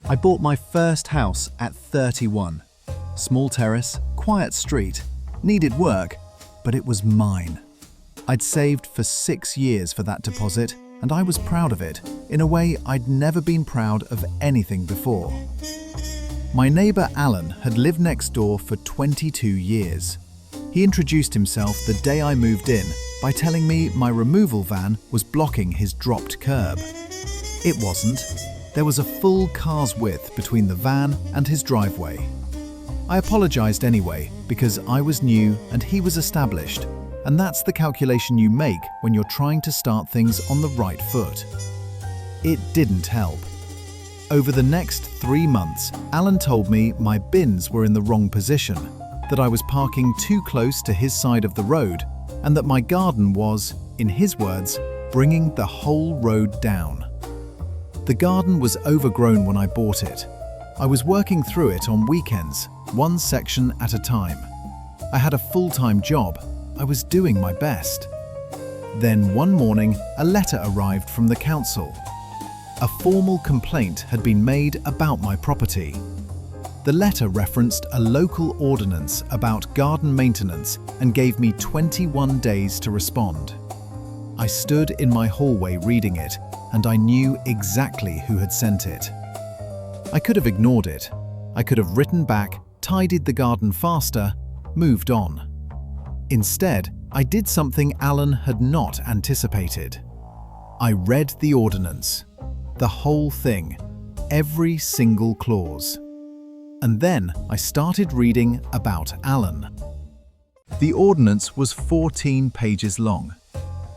I bought my first house at 31. Small terrace, quiet street, needed work, but it was mine. I'd saved for 6 years for that deposit, and I was proud of it, in a way I'd never been proud of anything before. My neighbour Alan had lived next door for 22 years. He introduced himself the day I moved in by telling me my removal van was blocking his dropped curb. It wasn't. There was a full car's width between the van and his driveway. I apologised anyway because I was new and he was established, and that's the calculation you make when you're trying to start things on the right foot. It didn't help. Over the next 3 months, Alan told me my bins were in the wrong position, that I was parking too close to his side of the road, and that my garden was, in his words, bringing the whole road down. The garden was overgrown when I bought it. I was working through it on weekends, one section at a time. I had a full-time job. I was doing my best. Then one morning, a letter arrived from the council. A formal complaint had been made about my property. The letter referenced a local ordinance about garden maintenance and gave me 21 days to respond. I stood in my hallway reading it, and I knew exactly who had sent it. I could have ignored it. I could have written back, tidied the garden faster, moved on. Instead, I did something Alan had not anticipated. I read the ordinance. The whole thing, every single clause. And then I started reading about Alan. The ordinance was 14 pages long.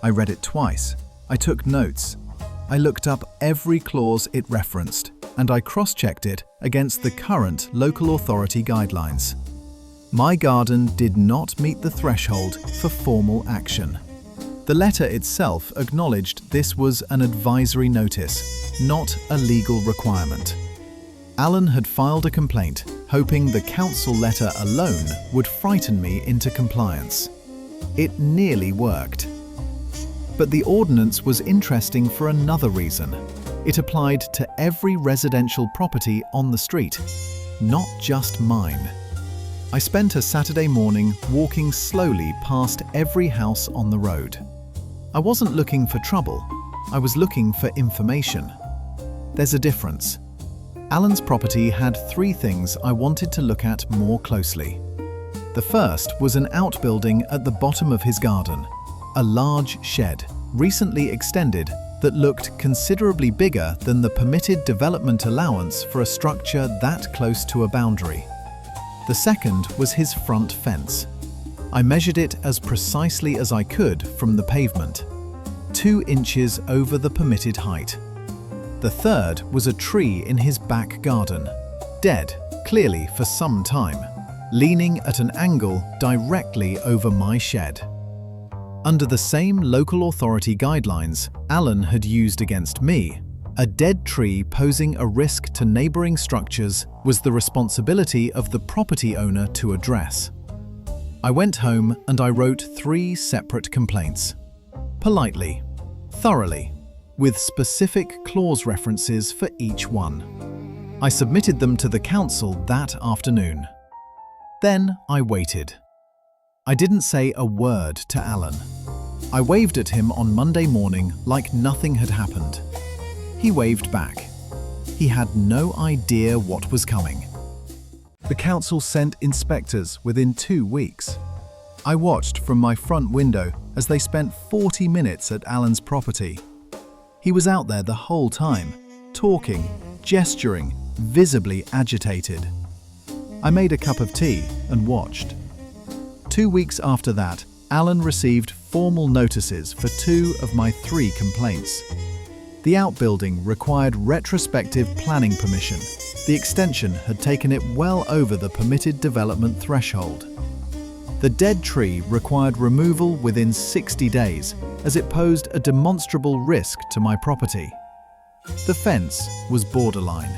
I read it twice. I took notes. I looked up every clause it referenced, and I cross-checked it against the current local authority guidelines. My garden did not meet the threshold for formal action. The letter itself acknowledged this was an advisory notice, not a legal requirement. Alan had filed a complaint, hoping the council letter alone would frighten me into compliance. It nearly worked. But the ordinance was interesting for another reason. It applied to every residential property on the street, not just mine. I spent a Saturday morning walking slowly past every house on the road. I wasn't looking for trouble. I was looking for information. There's a difference. Alan's property had 3 things I wanted to look at more closely. The first was an outbuilding at the bottom of his garden, a large shed, recently extended, that looked considerably bigger than the permitted development allowance for a structure that close to a boundary. The second was his front fence. I measured it as precisely as I could from the pavement, 2 inches over the permitted height. The third was a tree in his back garden, dead, clearly for some time, leaning at an angle directly over my shed. Under the same local authority guidelines Alan had used against me, a dead tree posing a risk to neighbouring structures was the responsibility of the property owner to address. I went home and I wrote 3 separate complaints. Politely, thoroughly, with specific clause references for each one. I submitted them to the council that afternoon. Then I waited. I didn't say a word to Alan. I waved at him on Monday morning like nothing had happened. He waved back. He had no idea what was coming. The council sent inspectors within 2 weeks. I watched from my front window as they spent 40 minutes at Alan's property. He was out there the whole time, talking, gesturing, visibly agitated. I made a cup of tea and watched. 2 weeks after that, Alan received formal notices for 2 of my 3 complaints. The outbuilding required retrospective planning permission. The extension had taken it well over the permitted development threshold. The dead tree required removal within 60 days, as it posed a demonstrable risk to my property. The fence was borderline.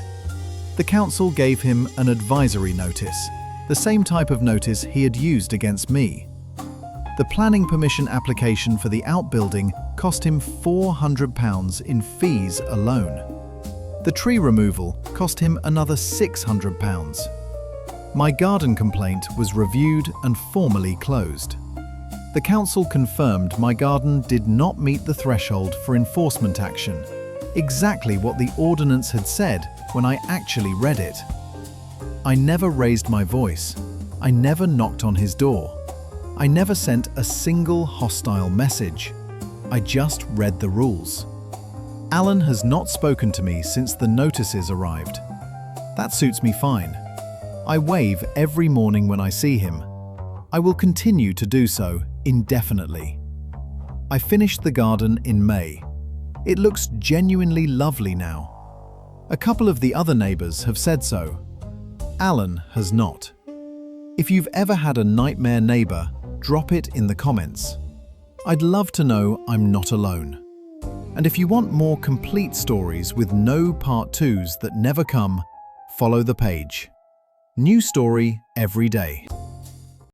The council gave him an advisory notice, the same type of notice he had used against me. The planning permission application for the outbuilding cost him £400 in fees alone. The tree removal cost him another £600. My garden complaint was reviewed and formally closed. The council confirmed my garden did not meet the threshold for enforcement action, exactly what the ordinance had said when I actually read it. I never raised my voice. I never knocked on his door. I never sent a single hostile message. I just read the rules. Alan has not spoken to me since the notices arrived. That suits me fine. I wave every morning when I see him. I will continue to do so indefinitely. I finished the garden in May. It looks genuinely lovely now. A couple of the other neighbours have said so. Alan has not. If you've ever had a nightmare neighbour, drop it in the comments. I'd love to know I'm not alone. And if you want more complete stories with no part 2s that never come, follow the page. New story every day.